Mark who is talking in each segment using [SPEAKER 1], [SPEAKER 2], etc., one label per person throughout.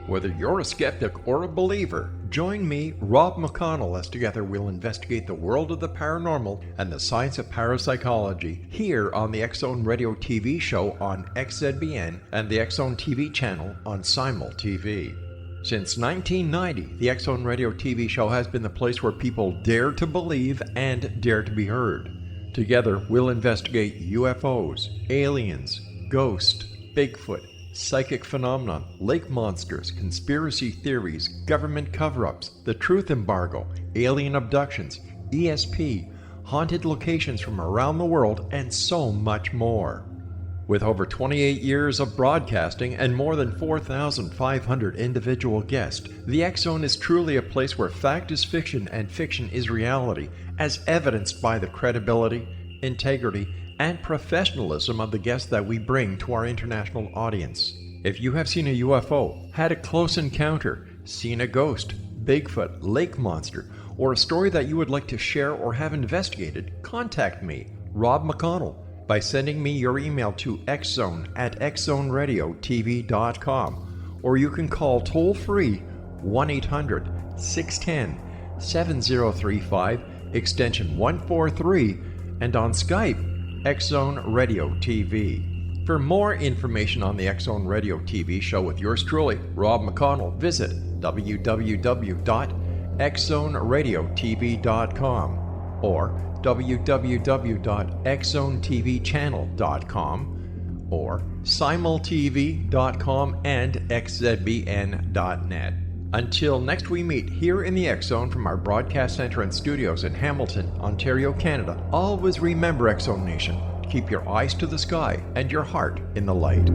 [SPEAKER 1] Whether you're a skeptic or a believer, join me, Rob McConnell, as together we'll investigate the world of the paranormal and the science of parapsychology here on the X-Zone Radio TV show on XZBN and the X-Zone TV channel on Simul TV. Since 1990, the X-Zone Radio TV show has been the place where people dare to believe and dare to be heard. Together, we'll investigate UFOs, aliens, ghosts, Bigfoot, psychic phenomenon, lake monsters, conspiracy theories, government cover-ups, the truth embargo, alien abductions, ESP, haunted locations from around the world, and so much more. With over 28 years of broadcasting and more than 4,500 individual guests, the X-Zone is truly a place where fact is fiction and fiction is reality, as evidenced by the credibility, integrity, and professionalism of the guests that we bring to our international audience. If you have seen a UFO, had a close encounter, seen a ghost, Bigfoot, lake monster, or a story that you would like to share or have investigated, contact me, Rob McConnell, by sending me your email to xzone@xzoneradiotv.com, or you can call toll-free 1-800-610-7035, extension 143, and on Skype, X-Zone Radio TV. For more information on the X-Zone Radio TV show with yours truly, Rob McConnell, visit www.xzoneradiotv.com or www.xzonetvchannel.com or simultv.com and xzbn.net. Until next we meet here in the X-Zone from our broadcast center and studios in Hamilton, Ontario, Canada, always remember, X-Zone Nation, keep your eyes to the sky and your heart in the light.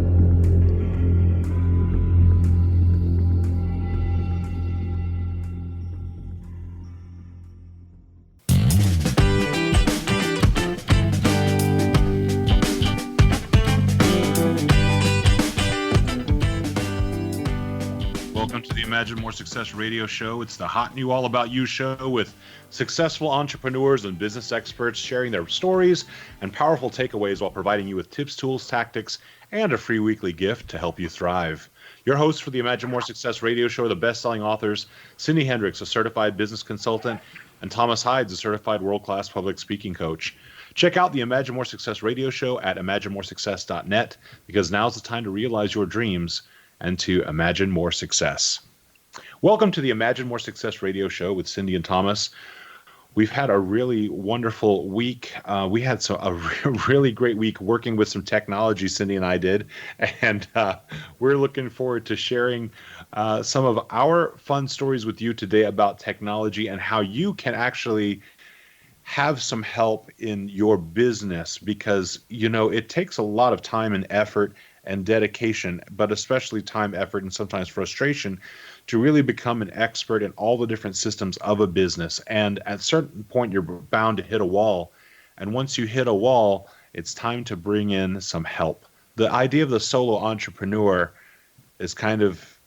[SPEAKER 2] Imagine More Success radio show. It's the hot new all about you show with successful entrepreneurs and business experts sharing their stories and powerful takeaways while providing you with tips, tools, tactics, and a free weekly gift to help you thrive. Your hosts for the Imagine More Success radio show are the best-selling authors Cindy Hendricks, a certified business consultant, and Thomas Hides, a certified world-class public speaking coach. Check out the Imagine More Success radio show at imaginemoresuccess.net because now's the time to realize your dreams and to imagine more success. Welcome to the Imagine More Success radio show with Cindy and Thomas. We've had a really wonderful week. We had a really great week working with some technology, Cindy and I did, and we're looking forward to sharing some of our fun stories with you today about technology and how you can actually have some help in your business because, you know, it takes a lot of time and effort and dedication, but especially time, effort, and sometimes frustration to really become an expert in all the different systems of a business. And at a certain point, you're bound to hit a wall. And once you hit a wall, it's time to bring in some help. The idea of the solo entrepreneur is kind of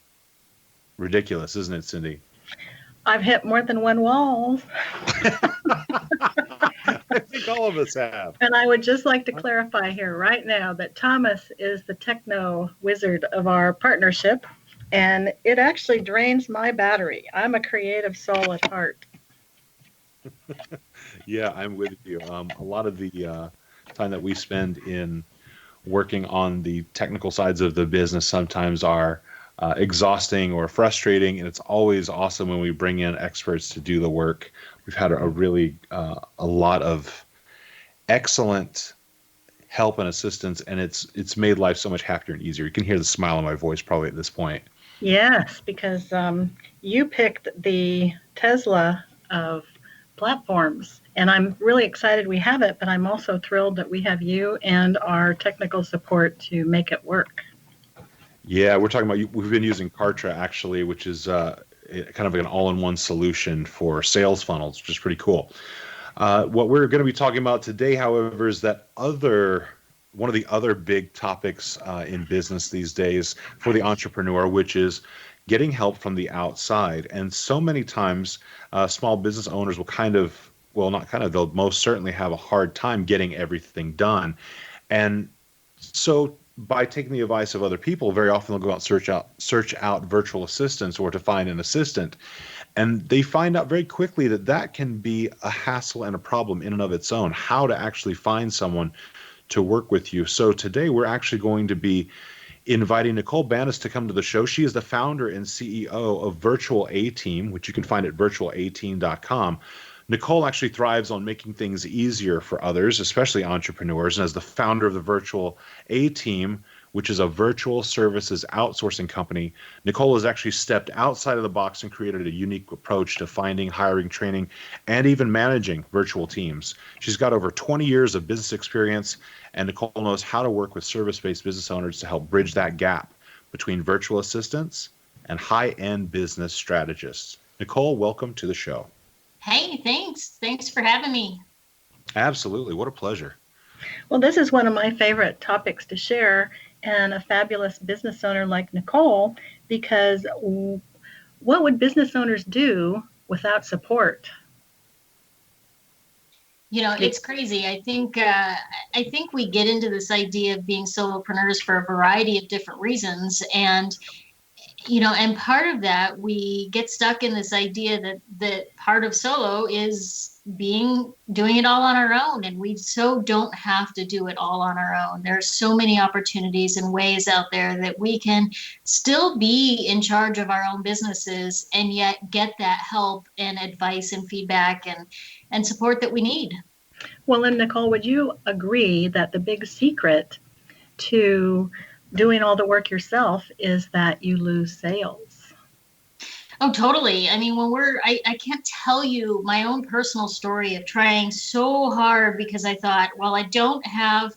[SPEAKER 2] ridiculous, isn't it, Cindy?
[SPEAKER 3] I've hit more than one wall.
[SPEAKER 2] I think all of us have.
[SPEAKER 3] And I would just like to clarify here right now that Thomas is the techno wizard of our partnership, and it actually drains my battery. I'm a creative soul at heart.
[SPEAKER 2] Yeah, I'm with you. A lot of the time that we spend in working on the technical sides of the business sometimes are exhausting or frustrating, and it's always awesome when we bring in experts to do the work. We've had a really a lot of excellent help and assistance, and it's made life so much happier and easier. You can hear the smile on my voice probably at this point.
[SPEAKER 3] Yes, because you picked the Tesla of platforms, and I'm really excited we have it, but I'm also thrilled that we have you and our technical support to make it work.
[SPEAKER 2] Yeah, we're talking about, we've been using Kartra actually, which is kind of an all-in-one solution for sales funnels, which is pretty cool. What we're going to be talking about today, however, is that one of the other big topics in business these days for the entrepreneur, which is getting help from the outside. And so many times, small business owners will they'll most certainly have a hard time getting everything done. And so by taking the advice of other people, very often they'll go out and search out virtual assistants or to find an assistant. And they find out very quickly that that can be a hassle and a problem in and of its own, how to actually find someone to work with you. So today we're actually going to be inviting Nicole Bandes to come to the show. She is the founder and CEO of Virtual A-Team, which you can find at virtualateam.com. Nicole actually thrives on making things easier for others, especially entrepreneurs. And as the founder of the Virtual A-Team, which is a virtual services outsourcing company, Nicole has actually stepped outside of the box and created a unique approach to finding, hiring, training, and even managing virtual teams. She's got over 20 years of business experience, and Nicole knows how to work with service-based business owners to help bridge that gap between virtual assistants and high-end business strategists. Nicole, welcome to the show.
[SPEAKER 4] Hey, thanks. Thanks for having me.
[SPEAKER 2] Absolutely. What a pleasure.
[SPEAKER 3] Well, this is one of my favorite topics to share, and a fabulous business owner like Nicole, because what would business owners do without support?
[SPEAKER 4] You know, it's crazy. I think we get into this idea of being solopreneurs for a variety of different reasons, and and part of that, we get stuck in this idea that part of solo is doing it all on our own, and we so don't have to do it all on our own. There are so many opportunities and ways out there that we can still be in charge of our own businesses and yet get that help and advice and feedback and support that we need.
[SPEAKER 3] Well, and Nicole, would you agree that the big secret to doing all the work yourself is that you lose sales?
[SPEAKER 4] Oh, totally. I mean, I can't tell you my own personal story of trying so hard because I thought, well, I don't have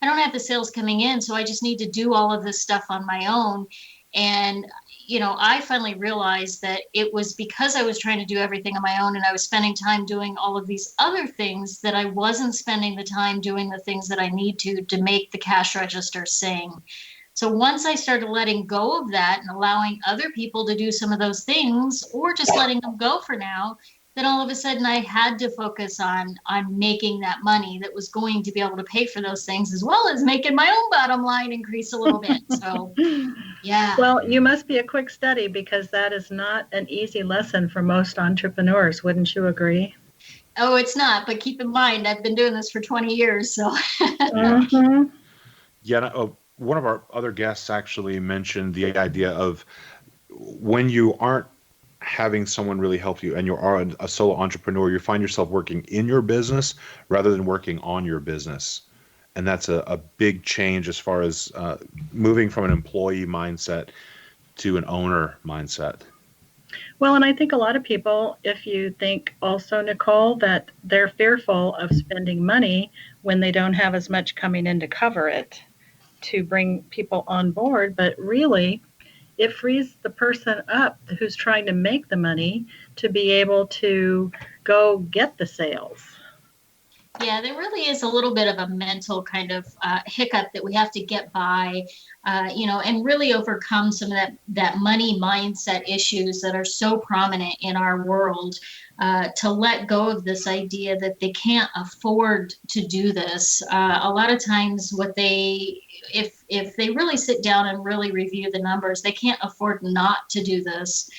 [SPEAKER 4] the sales coming in, so I just need to do all of this stuff on my own. And, I finally realized that it was because I was trying to do everything on my own and I was spending time doing all of these other things that I wasn't spending the time doing the things that I need to make the cash register sing. So once I started letting go of that and allowing other people to do some of those things, or just letting them go for now, then all of a sudden I had to focus on making that money that was going to be able to pay for those things, as well as making my own bottom line increase a little bit. So, yeah.
[SPEAKER 3] Well, you must be a quick study, because that is not an easy lesson for most entrepreneurs. Wouldn't you agree?
[SPEAKER 4] Oh, it's not. But keep in mind, I've been doing this for 20 years. So.
[SPEAKER 3] Mm-hmm.
[SPEAKER 2] Yeah. One of our other guests actually mentioned the idea of when you aren't having someone really help you and you are a solo entrepreneur, you find yourself working in your business rather than working on your business. And that's a big change as far as moving from an employee mindset to an owner mindset.
[SPEAKER 3] Well, and I think a lot of people, if you think also, Nicole, that they're fearful of spending money when they don't have as much coming in to cover it, to bring people on board, but really it frees the person up who's trying to make the money to be able to go get the sales.
[SPEAKER 4] Yeah, there really is a little bit of a mental kind of hiccup that we have to get by, and really overcome some of that money mindset issues that are so prominent in our world, to let go of this idea that they can't afford to do this. A lot of times if they really sit down and really review the numbers, they can't afford not to do this,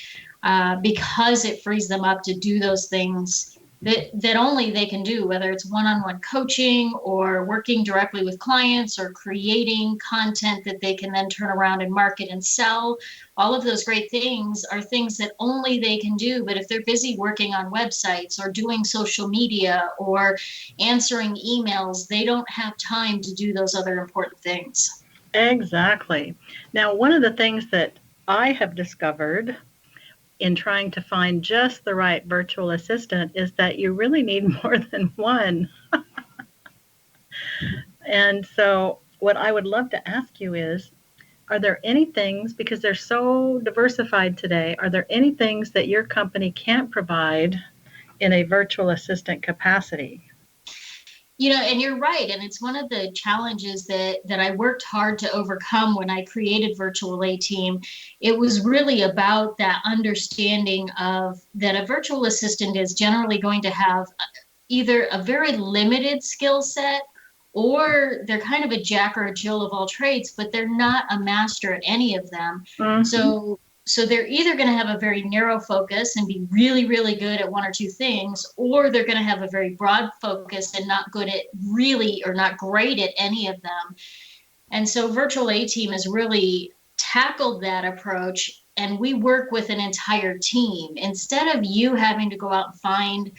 [SPEAKER 4] because it frees them up to do those things that only they can do, whether it's one-on-one coaching or working directly with clients or creating content that they can then turn around and market and sell. All of those great things are things that only they can do. But if they're busy working on websites or doing social media or answering emails, they don't have time to do those other important things.
[SPEAKER 3] Exactly. Now, one of the things that I have discovered in trying to find just the right virtual assistant is that you really need more than one. And so what I would love to ask you is, are there any things, because they're so diversified today, are there any things that your company can't provide in a virtual assistant capacity?
[SPEAKER 4] And you're right. And it's one of the challenges that I worked hard to overcome when I created Virtual A-Team. It was really about that understanding of that a virtual assistant is generally going to have either a very limited skill set or they're kind of a Jack or a Jill of all trades, but they're not a master at any of them. So they're either going to have a very narrow focus and be really, really good at one or two things, or they're going to have a very broad focus and not good at really, or not great at any of them. And so Virtual A-Team has really tackled that approach, and we work with an entire team. Instead of you having to go out and find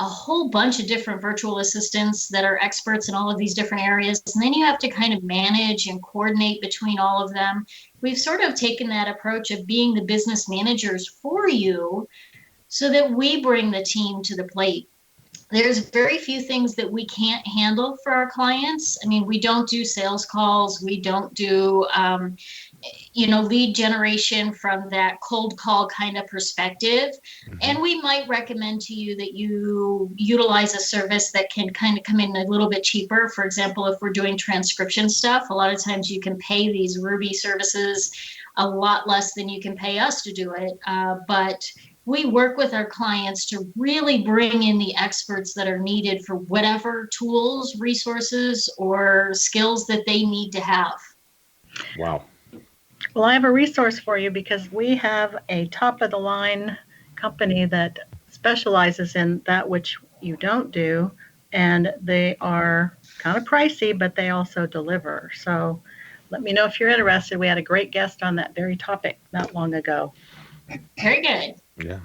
[SPEAKER 4] a whole bunch of different virtual assistants that are experts in all of these different areas, and then you have to kind of manage and coordinate between all of them. We've sort of taken that approach of being the business managers for you so that we bring the team to the plate. There's very few things that we can't handle for our clients. I mean, we don't do sales calls. We don't do, lead generation from that cold call kind of perspective. And we might recommend to you that you utilize a service that can kind of come in a little bit cheaper. For example, if we're doing transcription stuff, a lot of times you can pay these Ruby services a lot less than you can pay us to do it. But we work with our clients to really bring in the experts that are needed for whatever tools, resources, or skills that they need to have.
[SPEAKER 2] Wow.
[SPEAKER 3] Well, I have a resource for you because we have a top-of-the-line company that specializes in that which you don't do, and they are kind of pricey, but they also deliver. So let me know if you're interested. We had a great guest on that very topic not long ago.
[SPEAKER 4] Very good.
[SPEAKER 2] Yeah.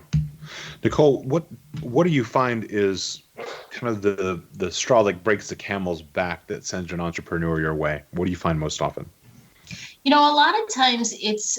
[SPEAKER 2] Nicole, what do you find is kind of the straw that breaks the camel's back that sends an entrepreneur your way? What do you find most often?
[SPEAKER 4] A lot of times it's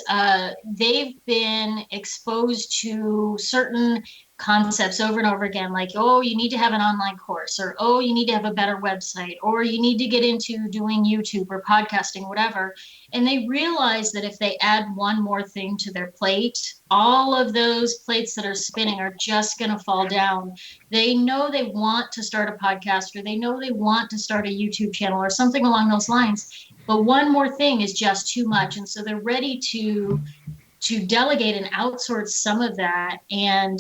[SPEAKER 4] they've been exposed to certain concepts over and over again, like, oh, you need to have an online course, or, oh, you need to have a better website, or you need to get into doing YouTube or podcasting, whatever. And they realize that if they add one more thing to their plate, all of those plates that are spinning are just going to fall down. They know they want to start a podcast, or they know they want to start a YouTube channel or something along those lines. But one more thing is just too much. And so they're ready to delegate and outsource some of that. And,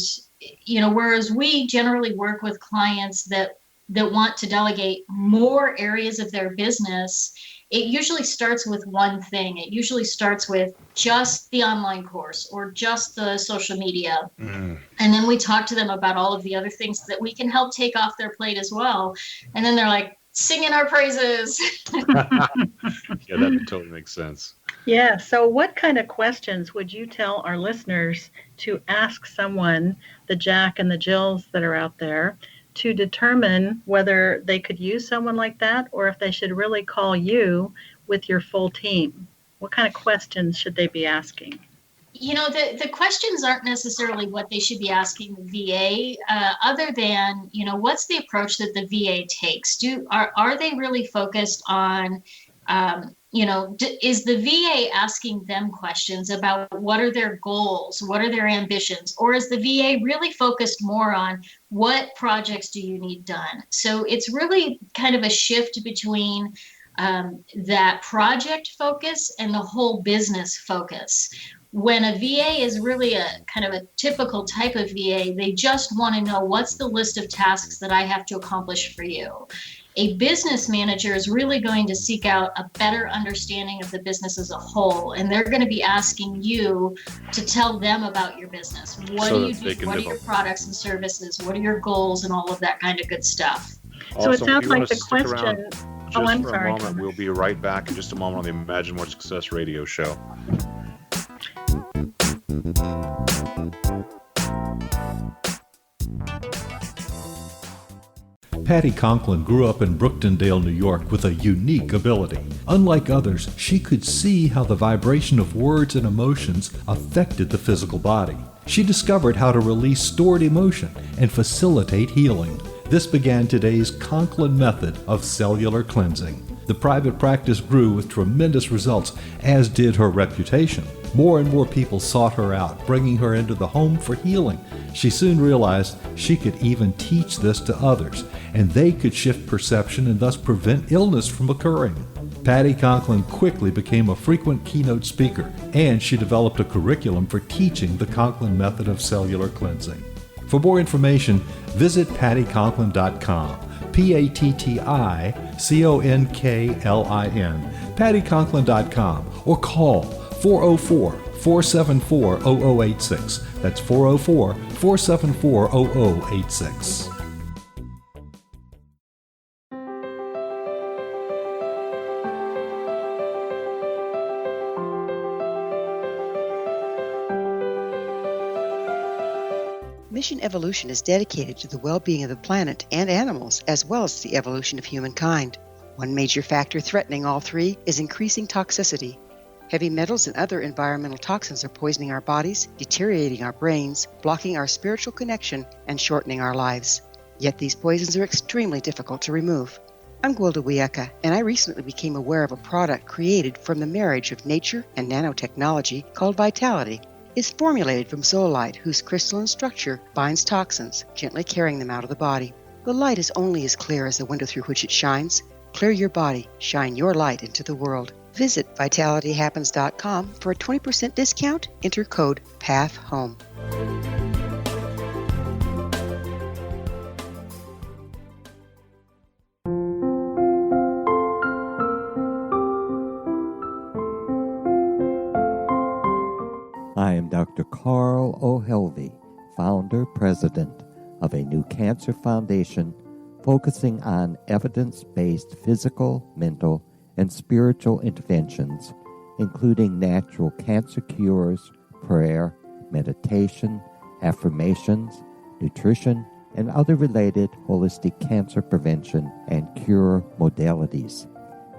[SPEAKER 4] whereas we generally work with clients that want to delegate more areas of their business, it usually starts with one thing. It usually starts with just the online course or just the social media. And then we talk to them about all of the other things that we can help take off their plate as well. And then they're like, singing our praises.
[SPEAKER 2] Yeah, that totally makes sense.
[SPEAKER 3] Yeah. So what kind of questions would you tell our listeners to ask someone, the Jack and the Jills that are out there, to determine whether they could use someone like that, or if they should really call you with your full team? What kind of questions should they be asking?
[SPEAKER 4] The questions aren't necessarily what they should be asking the VA, other than, what's the approach that the VA takes? Are they really focused on, is the VA asking them questions about what are their goals, what are their ambitions, or is the VA really focused more on what projects do you need done? So it's really kind of a shift between that project focus and the whole business focus. When a VA is really a kind of a typical type of VA, they just want to know, what's the list of tasks that I have to accomplish for you? A business manager is really going to seek out a better understanding of the business as a whole, and they're going to be asking you to tell them about your business. What do you do? What are your products and services? What are your goals and all of that kind of good stuff?
[SPEAKER 3] So it sounds like the question...
[SPEAKER 2] I'm sorry. A moment. We'll be right back in just a moment on the Imagine More Success radio show.
[SPEAKER 5] Patty Conklin grew up in Brooktondale, New York with a unique ability. Unlike others, she could see how the vibration of words and emotions affected the physical body. She discovered how to release stored emotion and facilitate healing. This began today's Conklin method of cellular cleansing. The private practice grew with tremendous results, as did her reputation. More and more people sought her out, bringing her into the home for healing. She soon realized she could even teach this to others, and they could shift perception and thus prevent illness from occurring. Patty Conklin quickly became a frequent keynote speaker, and she developed a curriculum for teaching the Conklin method of cellular cleansing. For more information, visit pattyconklin.com. PattiConklin, PattiConklin.com, or call 404-474-0086. That's 404-474-0086.
[SPEAKER 6] Mission Evolution is dedicated to the well-being of the planet and animals, as well as the evolution of humankind. One major factor threatening all three is increasing toxicity. Heavy metals and other environmental toxins are poisoning our bodies, deteriorating our brains, blocking our spiritual connection, and shortening our lives. Yet these poisons are extremely difficult to remove. I'm Gwilda Wiyaka, and I recently became aware of a product created from the marriage of nature and nanotechnology called Vitality. It's formulated from zoolite, whose crystalline structure binds toxins, gently carrying them out of the body. The light is only as clear as the window through which it shines. Clear your body, shine your light into the world. Visit vitalityhappens.com for a 20% discount. Enter code PATHHOME.
[SPEAKER 7] I am Dr. Carl O'Helvey, founder, president of a new cancer foundation focusing on evidence-based physical, mental, and spiritual interventions, including natural cancer cures, prayer, meditation, affirmations, nutrition, and other related holistic cancer prevention and cure modalities.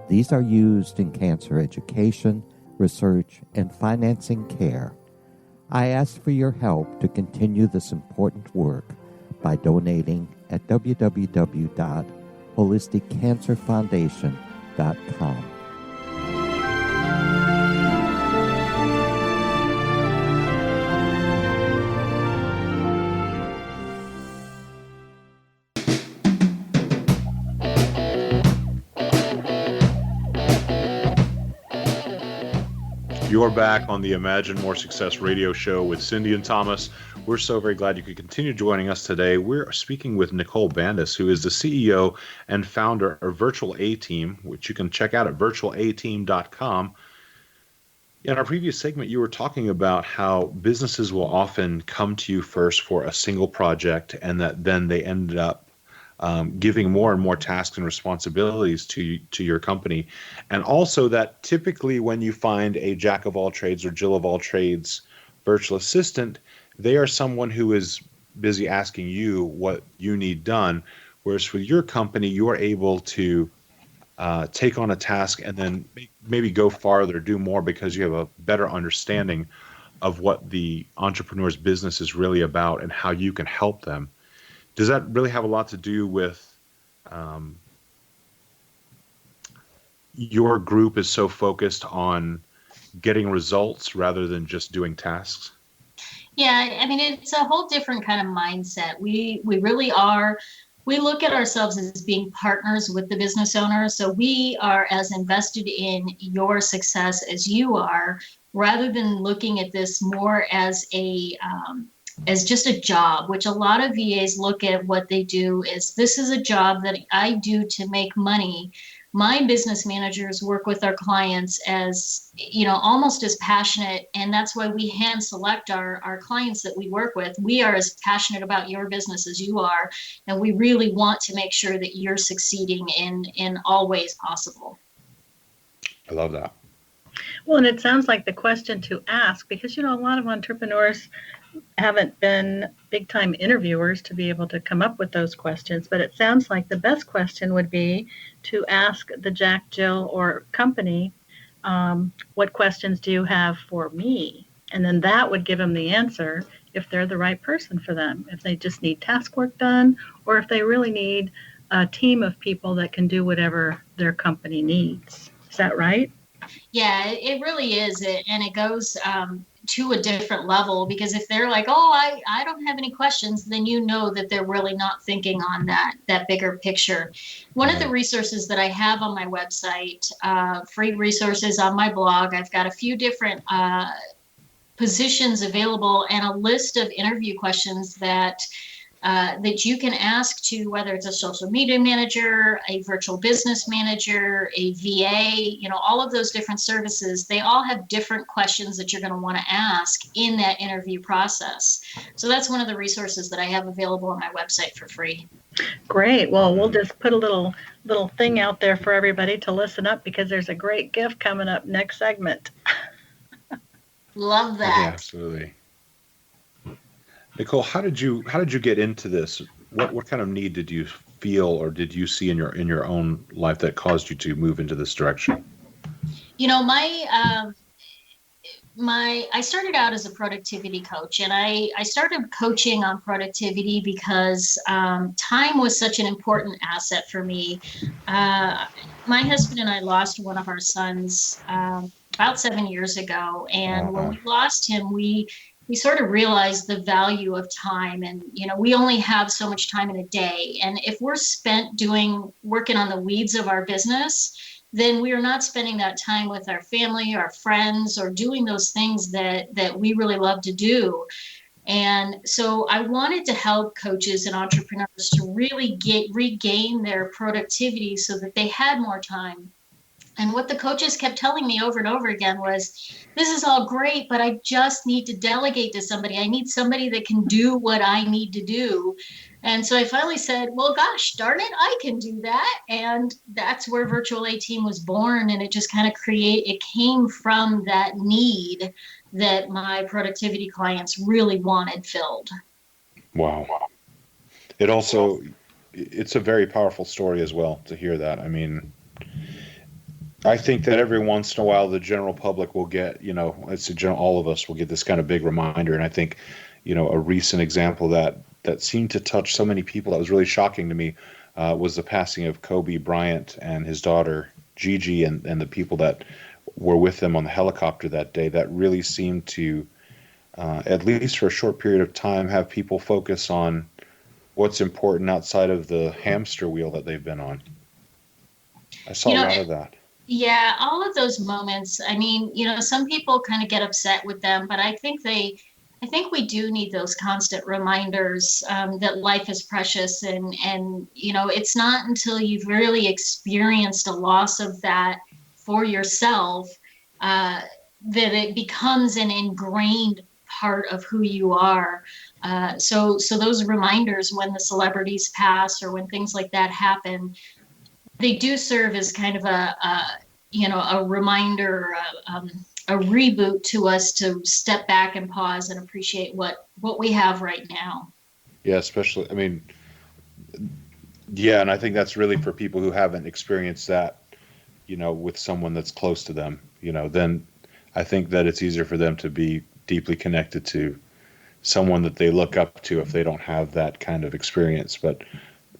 [SPEAKER 7] These are used in cancer education, research, and financing care. I ask for your help to continue this important work by donating at www.holisticcancerfoundation.com.
[SPEAKER 2] You're back on the Imagine More Success radio show with Cindy and Thomas. We're so very glad you could continue joining us today. We're speaking with Nicole Bandes, who is the CEO and founder of Virtual A-Team, which you can check out at virtualateam.com. In our previous segment, you were talking about how businesses will often come to you first for a single project, and that then they ended up giving more and more tasks and responsibilities to your company. And also that typically when you find a jack of all trades or Jill of all trades virtual assistant, they are someone who is busy asking you what you need done. Whereas with your company, you are able to take on a task and then maybe go farther, do more, because you have a better understanding of what the entrepreneur's business is really about and how you can help them. Does that really have a lot to do with your group is so focused on getting results rather than just doing tasks?
[SPEAKER 4] Yeah, I mean, it's a whole different kind of mindset. We really are. We look at ourselves as being partners with the business owner. So we are as invested in your success as you are, rather than looking at this more as just a job, which a lot of VAs look at what they do is, this is a job that I do to make money. My business managers work with our clients as, almost as passionate. And that's why we hand select our clients that we work with. We are as passionate about your business as you are. And we really want to make sure that you're succeeding in all ways possible.
[SPEAKER 2] I love that.
[SPEAKER 3] Well, and it sounds like the question to ask, because, a lot of entrepreneurs haven't been big time interviewers to be able to come up with those questions, but it sounds like the best question would be to ask the Jack, Jill, or company, what questions do you have for me? And then that would give them the answer if they're the right person for them, if they just need task work done, or if they really need a team of people that can do whatever their company needs. Is that right?
[SPEAKER 4] Yeah, it really is. And it goes to a different level, because if they're like, oh, I don't have any questions, then you know that they're really not thinking on that bigger picture. One of the resources that I have on my website, free resources on my blog, I've got a few different positions available and a list of interview questions that that you can ask to, whether it's a social media manager, a virtual business manager, a VA, all of those different services. They all have different questions that you're going to want to ask in that interview process. So that's one of the resources that I have available on my website for free.
[SPEAKER 3] Great. Well, we'll just put a little thing out there for everybody to listen up, because there's a great gift coming up next segment.
[SPEAKER 4] Love that.
[SPEAKER 2] Yeah, absolutely. Nicole, how did you get into this? What kind of need did you feel or did you see in your own life that caused you to move into this direction?
[SPEAKER 4] I started out as a productivity coach, and I started coaching on productivity because time was such an important asset for me. My husband and I lost one of our sons about 7 years ago, and when we lost him, we sort of realized the value of time. And we only have so much time in a day, and if we're spent working on the weeds of our business, then we are not spending that time with our family, our friends, or doing those things that we really love to do. And so I wanted to help coaches and entrepreneurs to really regain their productivity so that they had more time. And what the coaches kept telling me over and over again was, this is all great, but I just need to delegate to somebody. I need somebody that can do what I need to do. And so I finally said, well, gosh, darn it, I can do that. And that's where Virtual A Team was born. And it just kind of it came from that need that my productivity clients really wanted filled.
[SPEAKER 2] Wow. It's a very powerful story as well to hear that. I mean, I think that every once in a while the general public will get, all of us will get this kind of big reminder. And I think, a recent example that seemed to touch so many people that was really shocking to me was the passing of Kobe Bryant and his daughter Gigi and the people that were with them on the helicopter that day. That really seemed to, at least for a short period of time, have people focus on what's important outside of the hamster wheel that they've been on. I saw a lot of that.
[SPEAKER 4] Yeah, all of those moments. I mean, some people kind of get upset with them, but I think we do need those constant reminders that life is precious, and it's not until you've really experienced a loss of that for yourself that it becomes an ingrained part of who you are. So those reminders when the celebrities pass or when things like that happen, they do serve as kind of a reminder, a reboot to us to step back and pause and appreciate what we have right now.
[SPEAKER 2] Yeah, especially, I mean, yeah, and I think that's really for people who haven't experienced that, with someone that's close to them, then I think that it's easier for them to be deeply connected to someone that they look up to if they don't have that kind of experience. But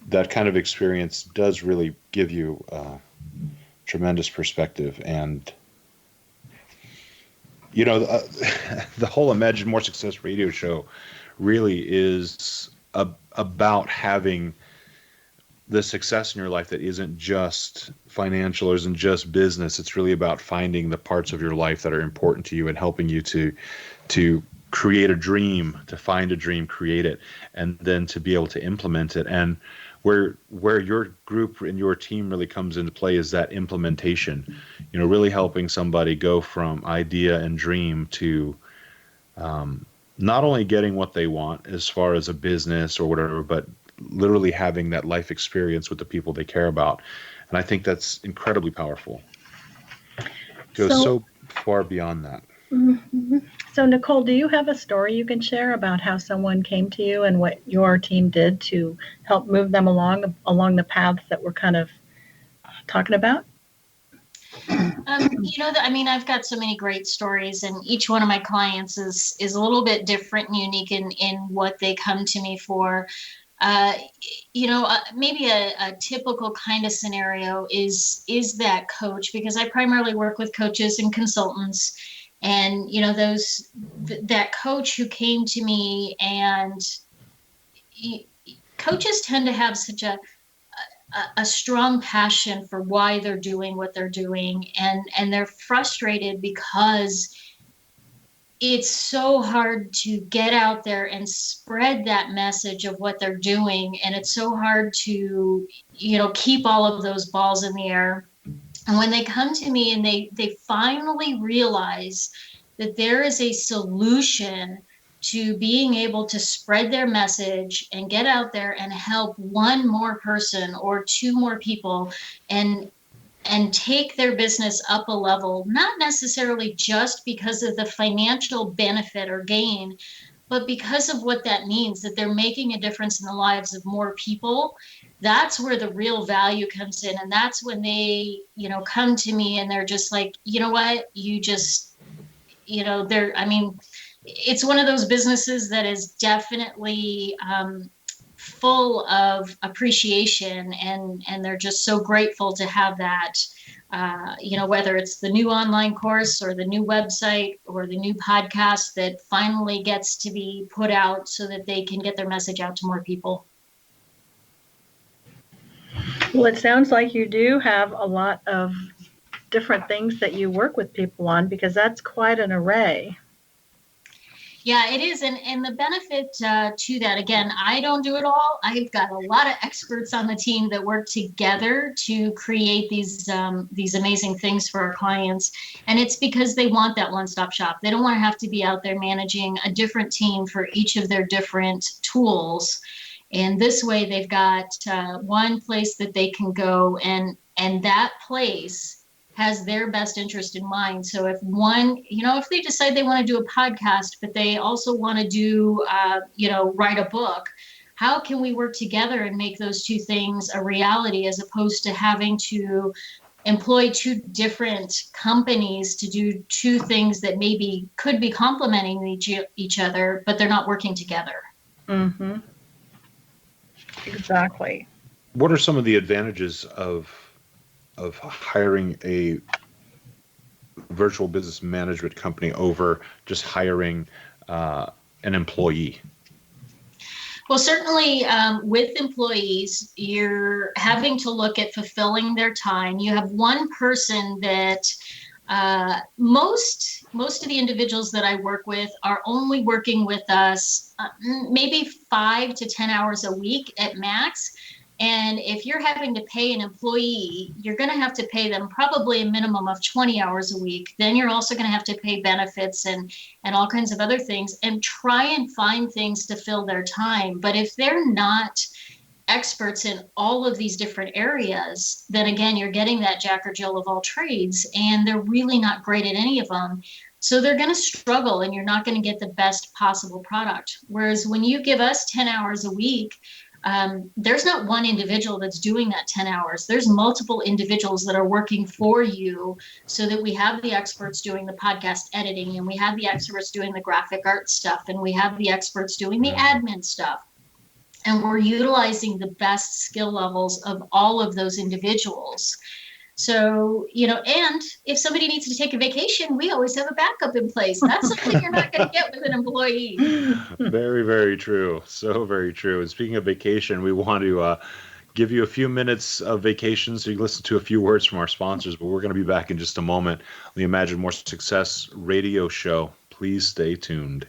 [SPEAKER 2] that kind of experience does really give you tremendous perspective. And, the whole Imagine More Success radio show really is about having the success in your life that isn't just financial or isn't just business. It's really about finding the parts of your life that are important to you and helping you to create a dream, to find a dream, create it, and then to be able to implement it. And where your group and your team really comes into play is that implementation, really helping somebody go from idea and dream to not only getting what they want as far as a business or whatever, but literally having that life experience with the people they care about. And I think that's incredibly powerful. It goes so far beyond that.
[SPEAKER 3] Mm-hmm. So, Nicole, do you have a story you can share about how someone came to you and what your team did to help move them along the paths that we're kind of talking about?
[SPEAKER 4] I've got so many great stories, and each one of my clients is a little bit different and unique in what they come to me for. Maybe a typical kind of scenario is that coach, because I primarily work with coaches and consultants. And, that coach who came to me, and coaches tend to have such a strong passion for why they're doing what they're doing. And they're frustrated because it's so hard to get out there and spread that message of what they're doing. And it's so hard to, keep all of those balls in the air. And when they come to me and they finally realize that there is a solution to being able to spread their message and get out there and help one more person or two more people and take their business up a level, not necessarily just because of the financial benefit or gain, but because of what that means, that they're making a difference in the lives of more people. That's where the real value comes in. And that's when they, come to me and they're just like, you know what, you just, it's one of those businesses that is definitely full of appreciation, and they're just so grateful to have that, whether it's the new online course or the new website or the new podcast that finally gets to be put out so that they can get their message out to more people.
[SPEAKER 3] Well, it sounds like you do have a lot of different things that you work with people on, because that's quite an array.
[SPEAKER 4] Yeah, it is. And the benefit to that, again, I don't do it all. I've got a lot of experts on the team that work together to create these amazing things for our clients. And it's because they want that one-stop shop. They don't want to have to be out there managing a different team for each of their different tools. And this way they've got one place that they can go, and that place has their best interest in mind. So if if they decide they want to do a podcast, but they also want to do, write a book, how can we work together and make those two things a reality, as opposed to having to employ two different companies to do two things that maybe could be complementing each other, but they're not working together.
[SPEAKER 3] Mm-hmm. Exactly.
[SPEAKER 2] What are some of the advantages of hiring a virtual business management company over just hiring an employee?
[SPEAKER 4] Well, certainly with employees, you're having to look at fulfilling their time. You have one person that most of the individuals that I work with are only working with us maybe 5 to 10 hours a week at max. And if you're having to pay an employee, you're going to have to pay them probably a minimum of 20 hours a week. Then you're also going to have to pay benefits and all kinds of other things, and try and find things to fill their time. But if they're not experts in all of these different areas, then again, you're getting that Jack or Jill of all trades, and they're really not great at any of them. So they're going to struggle, and you're not going to get the best possible product. Whereas when you give us 10 hours a week, there's not one individual that's doing that 10 hours. There's multiple individuals that are working for you, so that we have the experts doing the podcast editing, and we have the experts doing the graphic art stuff, and we have the experts doing the admin stuff. And we're utilizing the best skill levels of all of those individuals. So, and if somebody needs to take a vacation, we always have a backup in place. That's something you're not going to get with an employee.
[SPEAKER 2] Very, very true. So very true. And speaking of vacation, we want to give you a few minutes of vacation so you can listen to a few words from our sponsors, but we're going to be back in just a moment on the Imagine More Success radio show. Please stay tuned.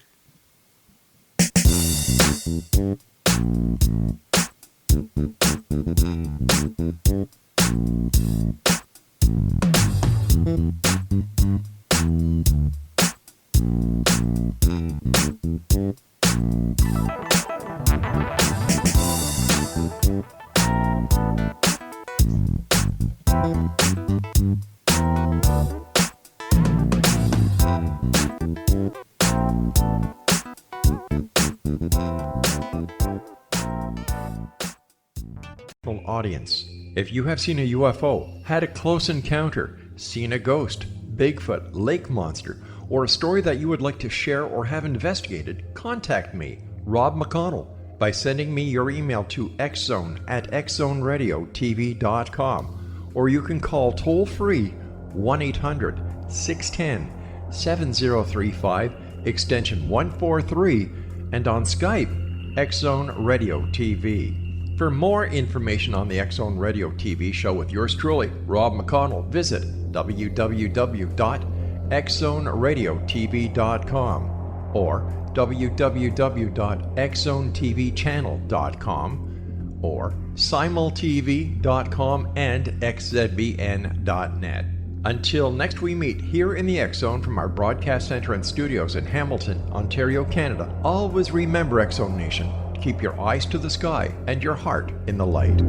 [SPEAKER 1] Audience. If you have seen a UFO, had a close encounter, seen a ghost, Bigfoot, lake monster, or a story that you would like to share or have investigated, contact me, Rob McConnell, by sending me your email to xzone@xzoneradiotv.com, or you can call toll-free 1-800-610-7035, extension 143, and on Skype, X-Zone Radio TV. For more information on the X-Zone Radio TV show with yours truly, Rob McConnell, visit www.xzone.tv. www.xzoneradiotv.com or www.xzonetvchannel.com or simultv.com and xzbn.net. Until next we meet here in the X Zone from our broadcast center and studios in Hamilton, Ontario, Canada, always remember, X Zone Nation, keep your eyes to the sky and your heart in the light.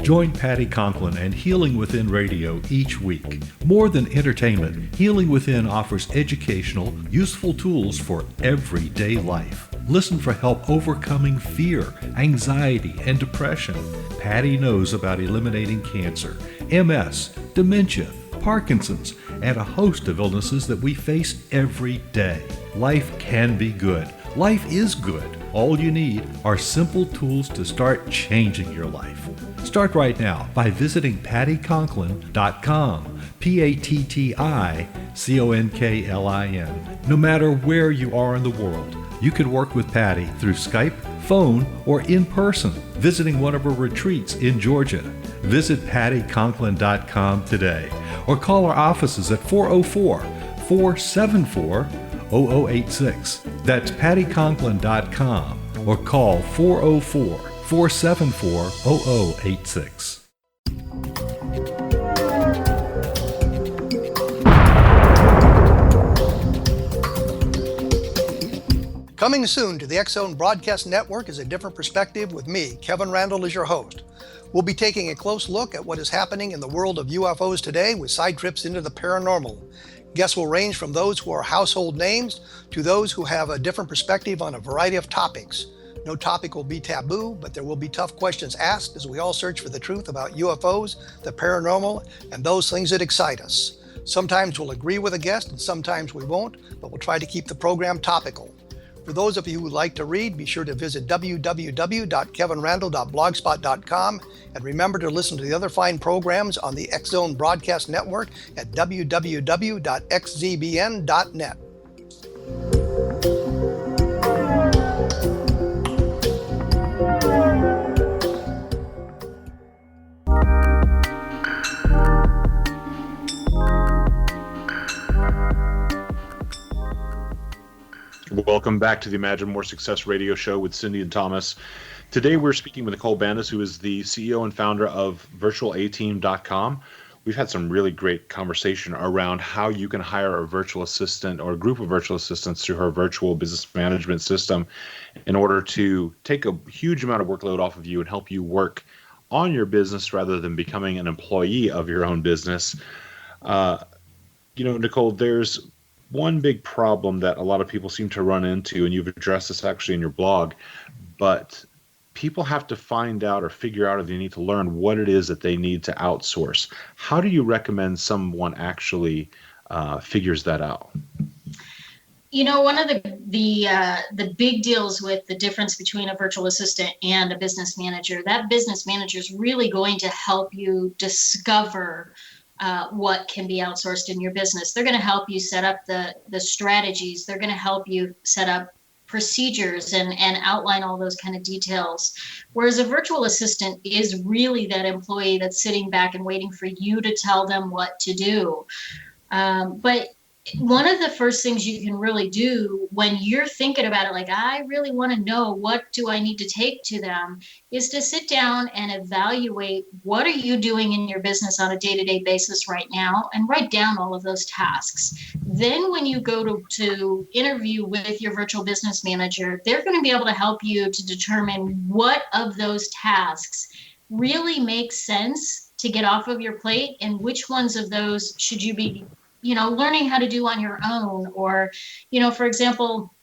[SPEAKER 5] Join Patty Conklin and Healing Within Radio each week. More than entertainment, Healing Within offers educational, useful tools for everyday life. Listen for help overcoming fear, anxiety, and depression. Patty knows about eliminating cancer, MS, dementia, Parkinson's, and a host of illnesses that we face every day. Life can be good. Life is good. All you need are simple tools to start changing your life. Start right now by visiting pattyconklin.com, PATTICONKLIN. No matter where you are in the world, you can work with Patty through Skype, phone, or in person, visiting one of her retreats in Georgia. Visit pattyconklin.com today or call our offices at 404-474-0086. That's pattyconklin.com or call 404-474-0086.
[SPEAKER 8] Coming soon to the X Zone Broadcast Network is A Different Perspective with me, Kevin Randall, as your host. We'll be taking a close look at what is happening in the world of UFOs today with side trips into the paranormal. Guests will range from those who are household names to those who have a different perspective on a variety of topics. No topic will be taboo, but there will be tough questions asked as we all search for the truth about UFOs, the paranormal, and those things that excite us. Sometimes we'll agree with a guest and sometimes we won't, but we'll try to keep the program topical. For those of you who would like to read, be sure to visit www.kevinrandall.blogspot.com and remember to listen to the other fine programs on the X Zone Broadcast Network at www.xzbn.net.
[SPEAKER 2] Welcome back to the Imagine More Success radio show with Cindy and Thomas. Today we're speaking with Nicole Bandes, who is the CEO and founder of virtualateam.com. We've had some really great conversation around how you can hire a virtual assistant or a group of virtual assistants through her virtual business management system in order to take a huge amount of workload off of you and help you work on your business rather than becoming an employee of your own business. Nicole, there's one big problem that a lot of people seem to run into, and you've addressed this actually in your blog, but people have to find out or figure out, or they need to learn what it is that they need to outsource. How do you recommend someone actually figures that out?
[SPEAKER 4] One of the big deals with the difference between a virtual assistant and a business manager, that business manager is really going to help you discover what can be outsourced in your business. They're going to help you set up the strategies. They're going to help you set up procedures and outline all those kind of details. Whereas a virtual assistant is really that employee that's sitting back and waiting for you to tell them what to do. But one of the first things you can really do when you're thinking about it, like, I really want to know what do I need to take to them, is to sit down and evaluate what are you doing in your business on a day-to-day basis right now and write down all of those tasks. Then when you go to interview with your virtual business manager, they're going to be able to help you to determine what of those tasks really makes sense to get off of your plate and which ones of those should you be learning how to do on your own. Or, for example,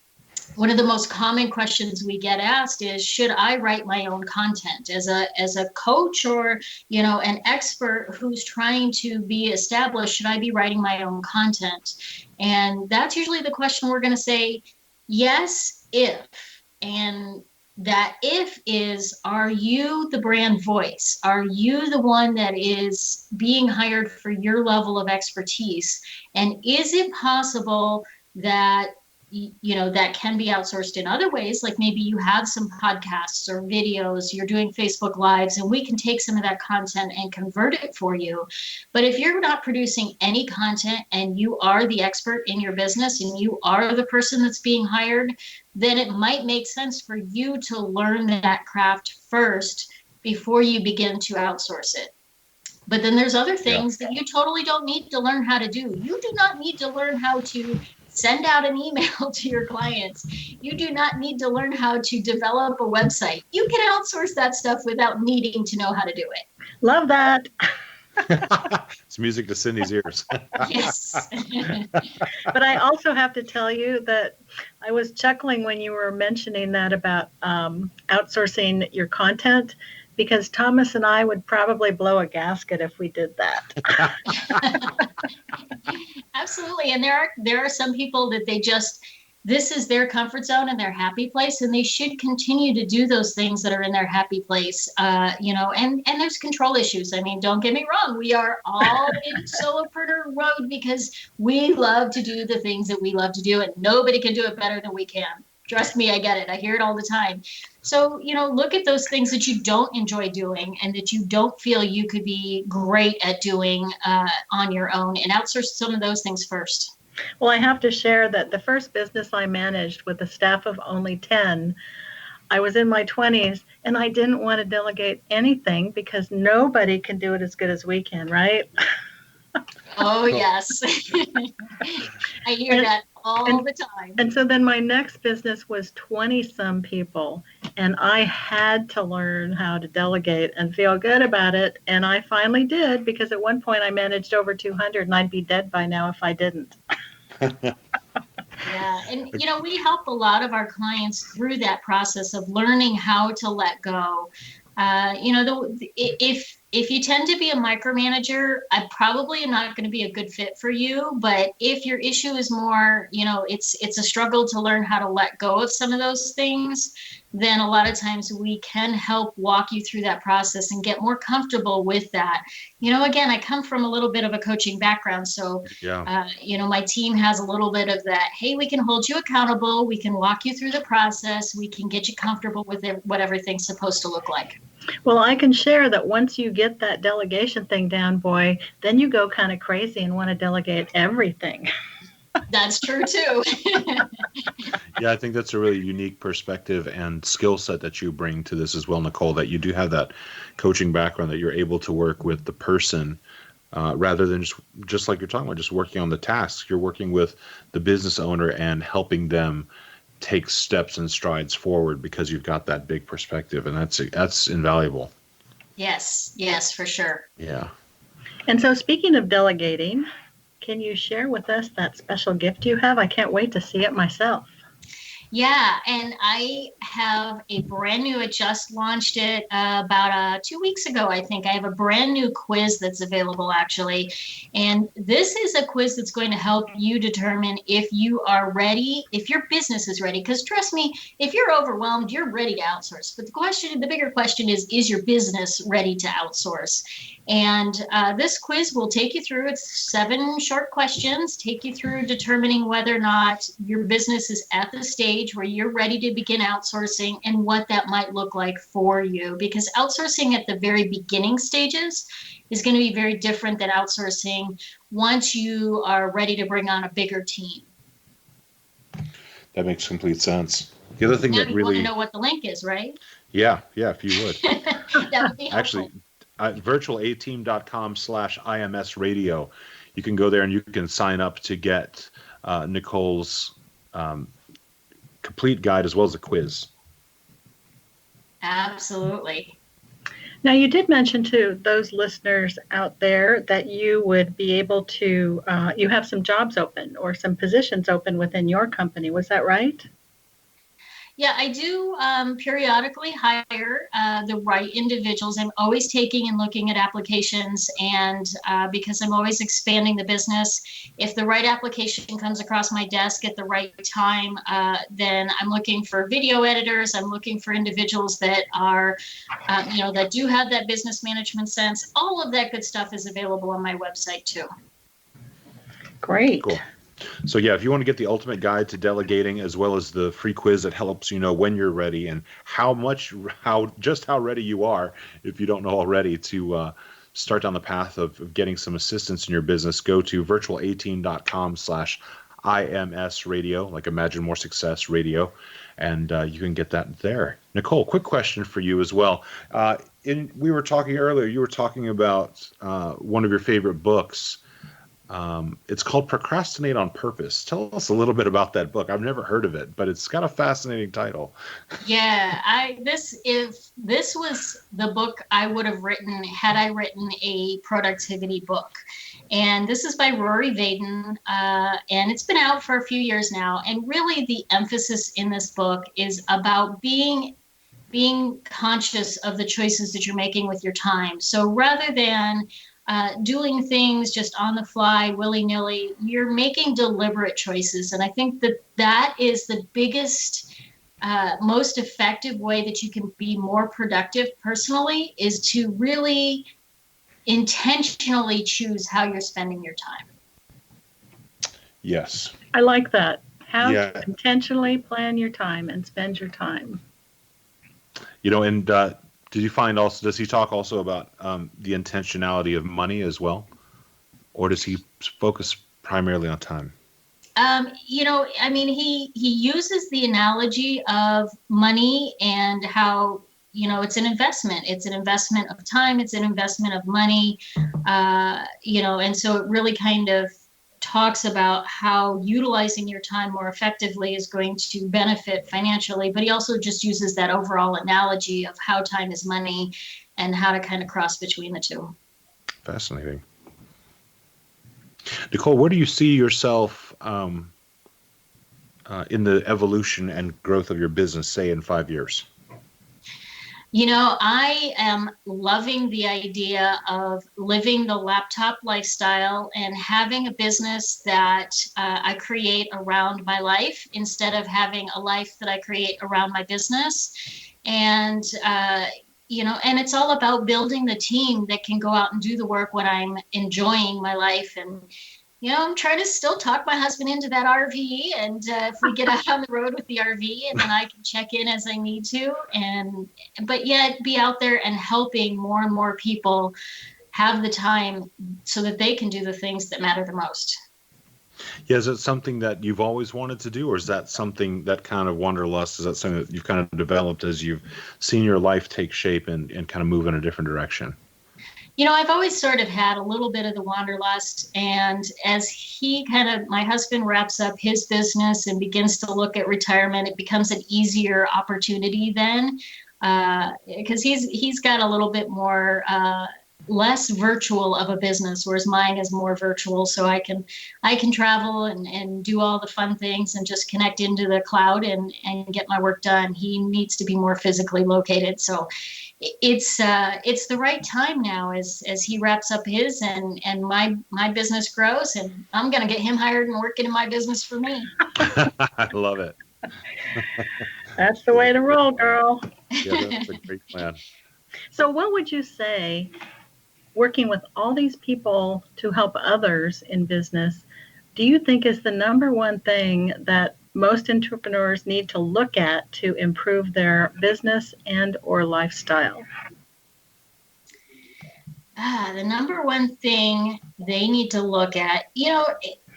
[SPEAKER 4] one of the most common questions we get asked is, should I write my own content as a coach or, an expert who's trying to be established? Should I be writing my own content? And that's usually the question we're going to say, yes, if. And that if is, are you the brand voice? Are you the one that is being hired for your level of expertise? And is it possible that that can be outsourced in other ways. Like maybe you have some podcasts or videos, you're doing Facebook Lives, and we can take some of that content and convert it for you. But if you're not producing any content and you are the expert in your business and you are the person that's being hired, then it might make sense for you to learn that craft first before you begin to outsource it. But then there's other things that you totally don't need to learn how to do. You do not need to learn how to send out an email to your clients. You do not need to learn how to develop a website. You can outsource that stuff without needing to know how to do it.
[SPEAKER 3] Love that.
[SPEAKER 2] It's music to Cindy's ears.
[SPEAKER 4] Yes.
[SPEAKER 3] But I also have to tell you that I was chuckling when you were mentioning that about outsourcing your content, because Thomas and I would probably blow a gasket if we did that.
[SPEAKER 4] Absolutely. And there are some people that this is their comfort zone and their happy place, and they should continue to do those things that are in their happy place. And there's control issues. I mean, don't get me wrong. We are all in solopreneur road because we love to do the things that we love to do, and nobody can do it better than we can. Trust me, I get it. I hear it all the time. So, look at those things that you don't enjoy doing and that you don't feel you could be great at doing on your own, and outsource some of those things first.
[SPEAKER 3] Well, I have to share that the first business I managed with a staff of only 10, I was in my 20s, and I didn't want to delegate anything because nobody can do it as good as we can, right?
[SPEAKER 4] Oh, yes. I hear that all the time.
[SPEAKER 3] And so then my next business was 20-some people, and I had to learn how to delegate and feel good about it. And I finally did, because at one point I managed over 200, and I'd be dead by now if I didn't.
[SPEAKER 4] Yeah. And, we help a lot of our clients through that process of learning how to let go. If you tend to be a micromanager, I probably am not going to be a good fit for you. But if your issue is more, it's a struggle to learn how to let go of some of those things, then a lot of times we can help walk you through that process and get more comfortable with that. Again, I come from a little bit of a coaching background. So, my team has a little bit of that. Hey, we can hold you accountable. We can walk you through the process. We can get you comfortable with what everything's supposed to look like.
[SPEAKER 3] Well, I can share that once you get that delegation thing down, boy, then you go kind of crazy and want to delegate everything.
[SPEAKER 4] That's true, too.
[SPEAKER 2] Yeah, I think that's a really unique perspective and skill set that you bring to this as well, Nicole, that you do have that coaching background, that you're able to work with the person rather than just like you're talking about, just working on the tasks. You're working with the business owner and helping them take steps and strides forward because you've got that big perspective, and that's invaluable.
[SPEAKER 4] Yes, for sure.
[SPEAKER 2] Yeah.
[SPEAKER 3] And so, speaking of delegating, can you share with us that special gift you have? I can't wait to see it myself.
[SPEAKER 4] Yeah, and I have a brand new, I just launched it about 2 weeks ago, I think. I have a brand new quiz that's available, actually. And this is a quiz that's going to help you determine if you are ready, if your business is ready. Because trust me, if you're overwhelmed, you're ready to outsource. But the bigger question is your business ready to outsource? And this quiz will take you through, it's 7 short questions, take you through determining whether or not your business is at the stage where you're ready to begin outsourcing and what that might look like for you. Because outsourcing at the very beginning stages is going to be very different than outsourcing once you are ready to bring on a bigger team.
[SPEAKER 2] That makes complete sense. The other thing
[SPEAKER 4] now
[SPEAKER 2] that
[SPEAKER 4] you
[SPEAKER 2] really...
[SPEAKER 4] want to know what the link is, right?
[SPEAKER 2] Yeah, if you would.
[SPEAKER 4] That would be helpful.
[SPEAKER 2] Actually, virtualateam.com/IMS radio. You can go there and you can sign up to get Nicole's complete guide as well as a quiz.
[SPEAKER 4] Absolutely.
[SPEAKER 3] Now, you did mention to those listeners out there that you would be able to, you have some jobs open or some positions open within your company. Was that right?
[SPEAKER 4] Yeah, I do periodically hire the right individuals. I'm always taking and looking at applications, and because I'm always expanding the business, if the right application comes across my desk at the right time, then I'm looking for video editors. I'm looking for individuals that are, that do have that business management sense. All of that good stuff is available on my website too.
[SPEAKER 3] Great.
[SPEAKER 2] Cool. So yeah, if you want to get the ultimate guide to delegating, as well as the free quiz that helps you know when you're ready and how ready you are, if you don't know already, to start down the path of getting some assistance in your business, go to virtual18.com/IMS radio, like Imagine More Success Radio, and you can get that there. Nicole, quick question for you as well. We were talking earlier, you were talking about one of your favorite books. It's called Procrastinate on Purpose. Tell us a little bit about that book. I've never heard of it, but it's got a fascinating title.
[SPEAKER 4] Yeah, if this was the book I would have written had I written a productivity book. And this is by Rory Vaden, and it's been out for a few years now. And really the emphasis in this book is about being conscious of the choices that you're making with your time. So rather than doing things just on the fly, willy-nilly, you're making deliberate choices. And I think that is the biggest, most effective way that you can be more productive personally, is to really intentionally choose how you're spending your time.
[SPEAKER 2] Yes.
[SPEAKER 3] I like that. How to intentionally plan your time and spend your time.
[SPEAKER 2] You know, and did you find also, does he talk also about the intentionality of money as well? Or does he focus primarily on time?
[SPEAKER 4] You know, I mean, he uses the analogy of money and how, you know, it's an investment. It's an investment of time. It's an investment of money. You know, and so it really kind of talks about how utilizing your time more effectively is going to benefit financially, but he also just uses that overall analogy of how time is money and how to kind of cross between the two.
[SPEAKER 2] Fascinating. Nicole, where do you see yourself in the evolution and growth of your business, say in 5 years?
[SPEAKER 4] You know, I am loving the idea of living the laptop lifestyle and having a business that I create around my life instead of having a life that I create around my business. And, you know, and it's all about building the team that can go out and do the work when I'm enjoying my life. And, you know, I'm trying to still talk my husband into that RV. And if we get out on the road with the RV, and then I can check in as I need to, but yet be out there and helping more and more people have the time so that they can do the things that matter the most.
[SPEAKER 2] Yeah, is it something that you've always wanted to do, or is that something, that kind of wanderlust, is that something that you've kind of developed as you've seen your life take shape and kind of move in a different direction?
[SPEAKER 4] You know, I've always sort of had a little bit of the wanderlust, and as my husband wraps up his business and begins to look at retirement, it becomes an easier opportunity then, because he's got a little bit more less virtual of a business, whereas mine is more virtual. So I can travel and do all the fun things and just connect into the cloud and get my work done. He needs to be more physically located. So it's the right time now as he wraps up his and my business grows, and I'm going to get him hired and working in my business for me.
[SPEAKER 2] I love it.
[SPEAKER 3] That's the way to roll, girl.
[SPEAKER 2] Yeah, that's a great plan.
[SPEAKER 3] So what would you say, working with all these people to help others in business, do you think is the number one thing that most entrepreneurs need to look at to improve their business and or lifestyle?
[SPEAKER 4] The number one thing they need to look at,